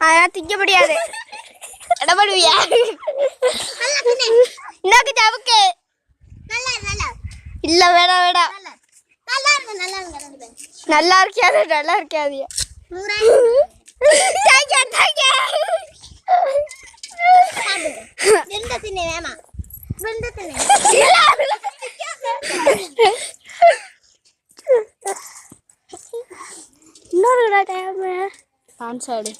அதெல்லாம் திங்க முடியாது. இடப்படுவியா? இந்தாக்கு ஜவுக்கு. இல்ல வேணாம் வேணாம். நல்லா இருக்காது நல்லா இருக்காது. இன்னொரு டைம் டான்ஸ் ஆடு.